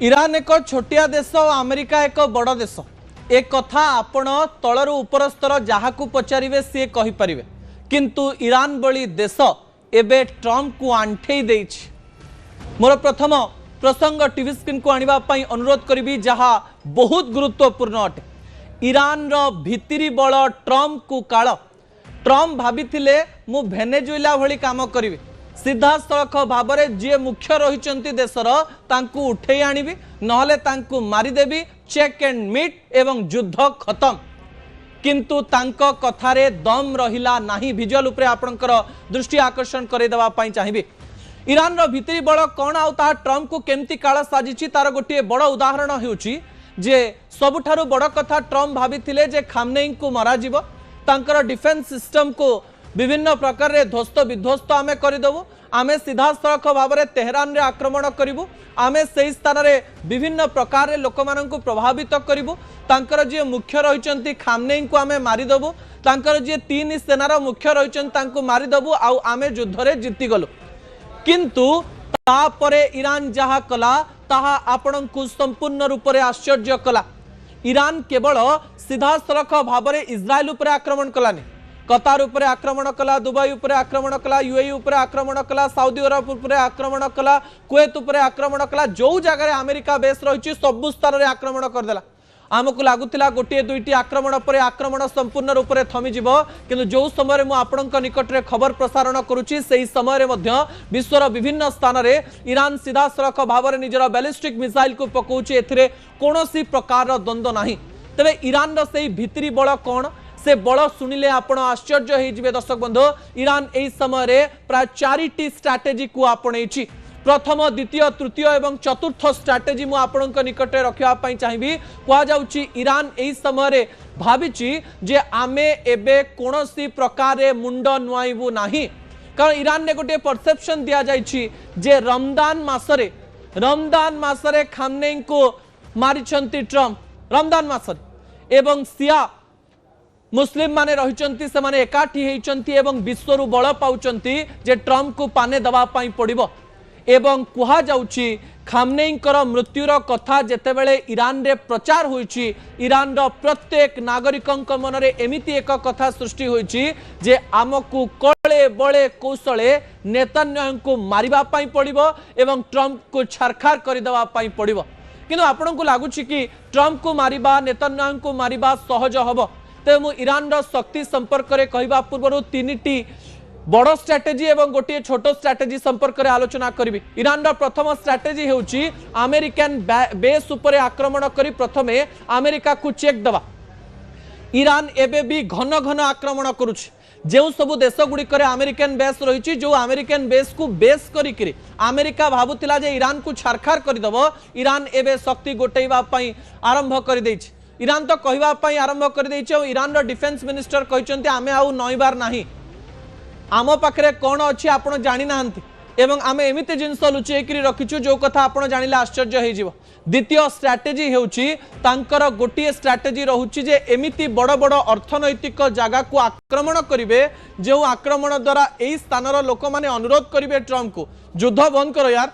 Iran एक छोटिया देश और अमेरिका एक बड़ देश। एक कथा आपण तलर उपर स्तर जहाँ को पचारे सी कहीपर किंतु ईरान बड़ी देश एबे ट्रम्प को आंठे देछि। मोर प्रथम प्रसंग टीवी स्क्रीन को आने अनुरोध करी जहाँ बहुत गुरुत्वपूर्ण अटे। ईरान रो भितरी बल ट्रम्प को काल ट्रम्प भाभी मु भेनेजुएला भली काम करी सीधा सड़क भाव में जी मुख्य रही देशर तांकू उठे आनिबी नहले तांकू मारिदेवी चेक एंड मीट एवं युद्ध खत्म। किंतु तांको कथारे दम रहिला नाही। विजुअल उपरे आपनकर दृष्टि आकर्षण करे देबा पई चाहिबी। ईरान रो भितरी बड़ कोन आउ ता ट्रम्प को केमती काळ साजिछि तार गोटे बड़ उदाहरण हेउछि जे सबुठारु बड़ कथा ट्रम्प भाबिथिले जे खामनेई को मरा जिवो तांकर डिफेंस सिस्टम को विभिन्न प्रकार रे ध्वस्त विध्वस्त आमे करिदेबु आमे सीधा सड़क भाव में तेहरान रे आक्रमण करिबु आमे सेही स्थान रे विभिन्न प्रकार रे लोकमानंकु प्रभावित करिबु तांकर जे मुख्य रहिचंती खामनेई को आमे मारिदेबु तांकर जे तीन सेनार मुख्य रहिचंती तांकु मारिदेबु आउ आमे युद्ध रे जीति गलु। किंतु तापरे ईरान जहा कला ताहा आपणंकु संपूर्ण रूप से आश्चर्य कला। ईरान केवल सीधा सड़क भाव में इस्राएल उपर आक्रमण कलानी, कतार उपर आक्रमण कला, दुबई उपर आक्रमण कला, यूएई उपर आक्रमण कला, सऊदी अरब उपर आक्रमण कला, कुवैत उपर आक्रमण कला, जो जगह अमेरिका बेस रही सबु स्थान में आक्रमण करदेला। आमको लगुला गोटे दुईटी आक्रमण पर आक्रमण संपूर्ण रूप से थमीजिव किंतु जो समय मु आपणक निकट में खबर प्रसारण करुच्ची से समय विश्वर विभिन्न स्थान में ईरान सीधा सड़क भाव में निजर बैलिस्टिक मिसाइल को पकाउछि। एथिरे कोनोसी प्रकार द्वंद्व नाही। तेबे ईरान रो सेही भितरी बल कौन से बल शुणिले आपण आश्चर्य होइजिबे। दर्शक बंधु ईरान एही समय रे प्राय 4टी स्ट्रैटेजी को आपणैछि। प्रथम द्वितीय तृतीय एवं चतुर्थ स्ट्रैटेजी मु आपणक निकटे रखिया पई चाहिबी। कुआ जाउछि ईरान एही समय रे भाबिछि जे आमे एबे कोनोसी प्रकार रे मुंड नुआइबु नाही। कारण ईरान ने गोटे परसेप्शन दिया जाइछि जे रमजान मासरे खामनेई को मारिछंती ट्रम्प रमजान मासरे एवं सिया मुस्लिम माने रहिचंती से माने एकाठी हेइचंती एवं विश्वरु बळ पाउचंती जे ट्रम्प को पाने दबा पई पड़िबो। एवं कुहा जाउछि खामनेईकर मृत्युर कथा जेतेबेले ईरान रे प्रचार होइछि ईरान रो प्रत्येक नागरिकंक मनरे एमिति एक कथा सृष्टि होइछि जे आमकु कळे बळे कौशले नेतन्याहु को मारिबा पई पड़िबो एवं ट्रम्प को छारखार करि दबा पई पड़िबो। किंतु आपनकु लागुछि कि ट्रम्प को मारिबा नेतन्याहु को मारिबा सहज हबो। ते मु ईरान रो शक्ति संपर्क रे कहिबा पूर्वरु 3टी बड़ स्ट्रैटेजी एवं गोटे छोट स्ट्रैटेजी संपर्क में आलोचना करी। ईरान रो प्रथम स्ट्रैटेजी हेउची अमेरिकन बेस उपरे आक्रमण करी प्रथमे अमेरिका को चेक दबा। ईरान एबे भी घन घन आक्रमण करुछि जो सबु देश गुड़िक अमेरिकन बेस रही जो अमेरिकन बेस को बेस करी अमेरिका भावुला जे ईरान को छारखार करदेव। ईरान एबे शक्ति गोटेइबा पई आरंभ कर देछि। ईरान तो कहवाई आरंभ कर देछि। ईरान रो डिफेंस मिनिस्टर कहते आमे आउ नईबार नाही आम पाखे कौन अच्छी आपड़ जानी ना एवं आम एमती जिनस लुचेकरी रखीचु जो कथा आपड़ जानिले आश्चर्य हो। द्वितीय स्ट्रैटेजी हेउची तांकर गोटे स्ट्रैटेजी रहुची जे एमिति बड़ बड़ अर्थनैतिक जगह को आक्रमण करिवे जो आक्रमण द्वारा एही स्थानर लोक माने अनुरोध करिवे ट्रम्प को युद्ध बंद करो यार।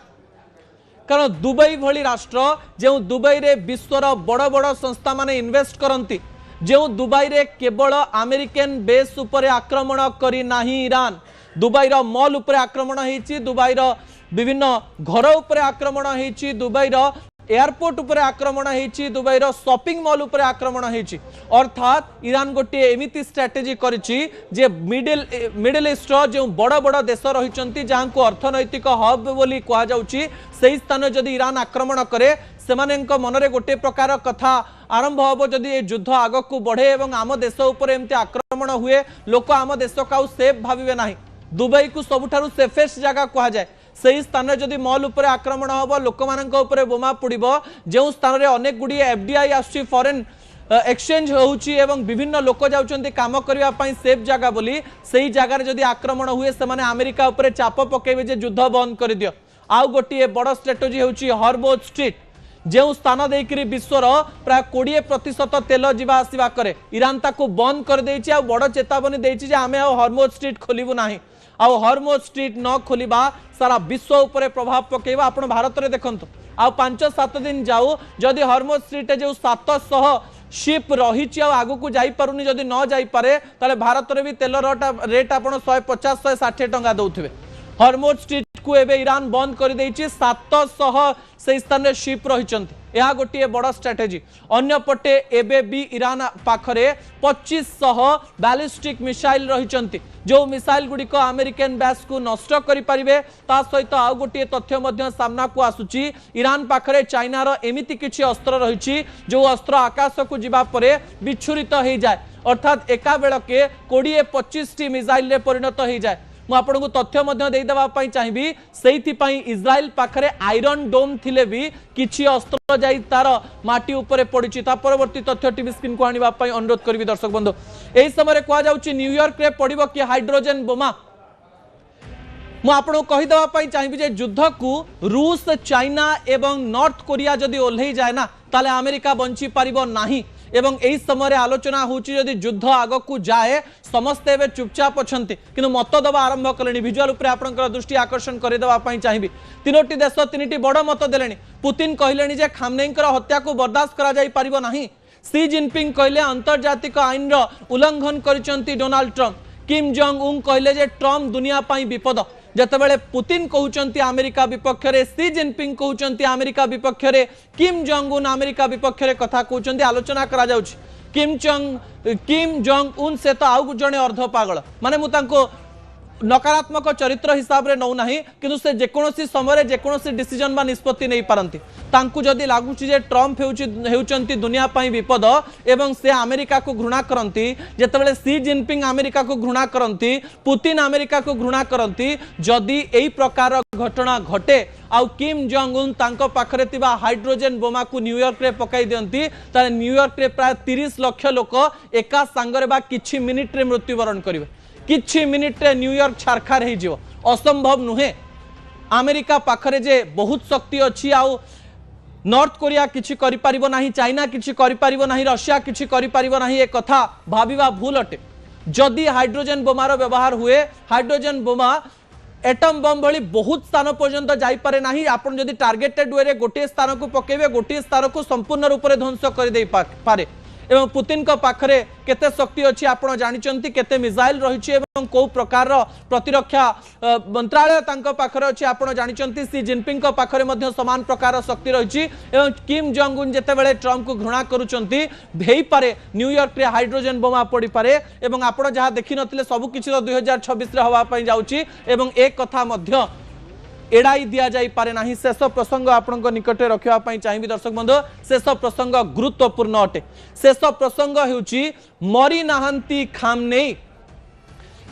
कारण दुबई भली राष्ट्र जो दुबई रे विश्वर बड़ बड़ संस्था माने इन्वेस्ट करती जो दुबई रे केवल अमेरिकन बेस उपरे आक्रमण करी नाही ईरान दुबई रो मॉल उपरे आक्रमण हेछि दुबई रो विभिन्न घर उपरे आक्रमण हेछि दुबई रो एयरपोर्ट उपरे आक्रमण हेछि दुबई रो शॉपिंग मॉल उपरे आक्रमण हेछि। अर्थात ईरान गोटे एमिति स्ट्रैटेजी करिछि जे मिडिल ईस्ट जो बड़ बड़ देश रहिचंती जहां को अर्थनैतिक हब बोली कहा जाउछि सेही स्थान जदि ईरान आक्रमण करे सेमानेंक मनरे गोटे प्रकार कथा आरंभ हम जदि ये युद्ध आग को बढ़े एवं आम देश उपर एमती आक्रमण हुए लोक आम देश को सेफ भाविबे नाही। दुबई को सबुठारु सेफेस्ट जगह कहा जाए सही स्थान जदि मॉल उपर आक्रमण हम लोक मानक उपर बोमा पड़िबो जो स्थान रे अनेक गुडी एफडीआई आछि फॉरेन एक्सचेंज होउछि एवं विभिन्न लोक जाउचंती काम करिवा पई सेफ जगह बोली सही जगह रे जदि आक्रमण हुए से माने अमेरिका उपर चाप पकेबे जे युद्ध बंद कर दियो। आउ गोटे बड़ स्ट्रैटेजी होउछि हॉर्मुज स्ट्रीट जो स्थान देकरी विश्वर प्राय 20% तेल जीवा आसवा करे ईरान ताको बंद कर देछि आ बड़ चेतावनी देछि जे आमे हॉर्मुज स्ट्रीट खोलिबु नाही। आ हॉर्मुज स्ट्रीट न खोलिबा सारा विश्व उपरे प्रभाव पकेबा। आपण भारत रे देखंतु आ 5-7 दिन जाऊ जदि हॉर्मुज स्ट्रेट जो 700 शिप रही आगु को जाई पारुनी जदि न जाई पारे ताले भारत रे भी तेल रेट आपण 150-160 टंका दउथिबे। हॉर्मुज स्ट्रेट को एबे ईरान बंद कर देछि 700 से स्थान रे शिप रहिचंती यह गोटे बड़ स्ट्रेटेजी। अन्य पटे एबे भी ईरान पाखरे 2500 बैलिस्टिक मिसाइल रहिचंती जो मिसाइल गुड़िक अमेरिकन बेस को नष्ट करि परिबे। ता सहित आ गोटे तथ्य मध्य सामना को आसुची ईरान पाखरे चाइना रो एमिति किछि अस्त्र रहिछि जो अस्त्र आकाश को जिबा परे विच्छुरित हो जाए अर्थात एका बेलके 20-25 टी मिसाइल रे परिणत हो जाए। मुझे तथ्य देदेवाई चाहिए से इज्राइल पाखरे आयरन डोम थिले भी किछि अस्त्र जाई तार माटी उपरे पड़ी परवर्ती तथ्य टीवी स्क्रीन को आने अनुरोध करी दर्शक बंधु। यही समय कहुच्छी न्यूयॉर्क रे पड़ो कि हाइड्रोजन बोमा मुझे कहीदेवाई चाहिए युद्ध को रूस चाइना एवं नॉर्थ कोरिया जदि ओल्लई जाए ना ताले अमेरिका बंची पारिबो नाही एवं यही समय आलोचना होची यदि युद्ध आग को जाए समस्ते एवं चुपचाप अच्छा कि मत दबा आरंभ कले विजुअल उपर आपंकर दृष्टि आकर्षण करदेवाई चाहिए। तीनोटी देश तीन बड़ मत देले पुतिन कहले जे खामनेईंकर हत्या को बर्दाश्त करा जाई पारिबो नाही। सी जिनपिंग कहले अंतर्जातिक आईन उल्लंघन करिसंती Donald Trump. Kim Jong Un कहले जे ट्रंप दुनिया पाई विपद जतबेले पुतिन कहउचंती अमेरिका विपक्ष रे सी जिनपिंग कहउचंती अमेरिका विपक्ष रे किम जोंग उन अमेरिका विपक्ष रे कथा कहउचंती आलोचना करा जाउची। किम जोंग उन से तो आउ जने अर्ध पागल माने मु तांको नकारात्मक चरित्र हिसाब रे नौ नाही किंतु से जेकोसी समय जेकोसी डिसीजन बा निष्पत्ति नहीं पारंती तांकु जदि लागुची जे ट्रंप हेउचंती दुनिया पाई विपद एवं से अमेरिका को घृणा करंती जेतेबेले सी जिनपिंग अमेरिका को घृणा करंती पुतिन अमेरिका को घृणा करंती जदि एई प्रकार घटना घटे आउ किम जोंग उन तांको पाखरे तिबा हाइड्रोजन बोमा को न्यूयॉर्क रे पकाई दियंती ताले न्यूयॉर्क रे प्राय 30 लाख लोक एका संगरे बा किछि मिनिट रे मृत्युवरण करिवे। किछि मिनिट रे न्यूयॉर्क छारखार हो जिवो असंभव नुहे। अमेरिका पाखरे जे बहुत शक्ति अच्छी आउ नॉर्थ कोरिया किछि करि परिबो नाही चाइना किछि करि परिबो नाही रशिया किछि करि परिबो नाही ए कथा भाबिबा भूल अटे। जदि हाइड्रोजन बोमार व्यवहार हुए हाइड्रोजन बोमा एटम बम भली बहुत स्थान पर्यंत जाई पारे नाही। आपण जदि टार्गेटेड वे रे गोटे स्थान को पकेबे गोटे स्थान को संपूर्ण रूप से ध्वंस कर दे पारे एवं पुतिन को पाखरे केते शक्ति अच्छी आपण जानिचंती केते मिसाइल रही एवं को प्रकार प्रतिरक्षा मंत्रालय तांको पाखरे अच्छी आपण जानिचंती। सी जिनपिंग को पाखरे मध्य समान प्रकार शक्ति रही एवं किम जोंग उन जेतेबेले ट्रंप को घृणा करुचंती भेई पारे न्यूयॉर्क रे हाइड्रोजन बोमा पड़ी पारे एवं आपण जहां देखि नथिले सब किछि 2026 रे हवा पई जाउची एवं एक कथा मध्य एड़ाई दिया जाई पारे नाही। शेष प्रसंग आपण निकटे रखा चाहिए दर्शक बंधु। शेष प्रसंग गुरुत्वपूर्ण अटे। शेष प्रसंग हेउची मरी नाहंती खामनेई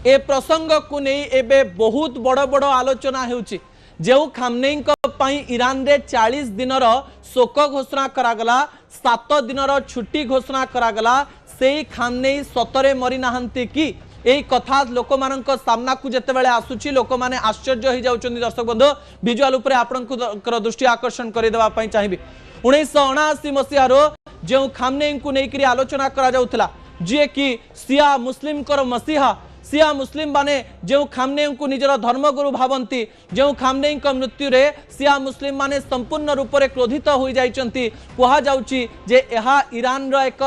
ए प्रसंग को नहीं एबे बहुत बड़ बड़ आलोचना हेउची जो खामनेई पई ईरान रे 40 दिनर शोक घोषणा करागला 7 दिनर छुट्टी घोषणा करागला से खामनेई सतरे मरी नाहंती कि यही कथा लोक मान सामना को जितेबाला आसूची लोक मैंने आश्चर्य हो जाउछन्ती। दर्शक बंधु विजुअल उपर आपंकर दृष्टि आकर्षण करदेवाई चाहिए। 1979 मसीहार जो खामनेई को लेकर आलोचना करा जाउथला जे कि सिया मुस्लिम मसीहा सिया मुस्लिम माने जो खामनेई को निजर धर्मगुरु भावंती जो खामनेई मृत्यु रे सिया मुस्लिम माने संपूर्ण रूप से क्रोधित हो जाइछन्ती। कहा जाउची जे एहा ईरान रो एक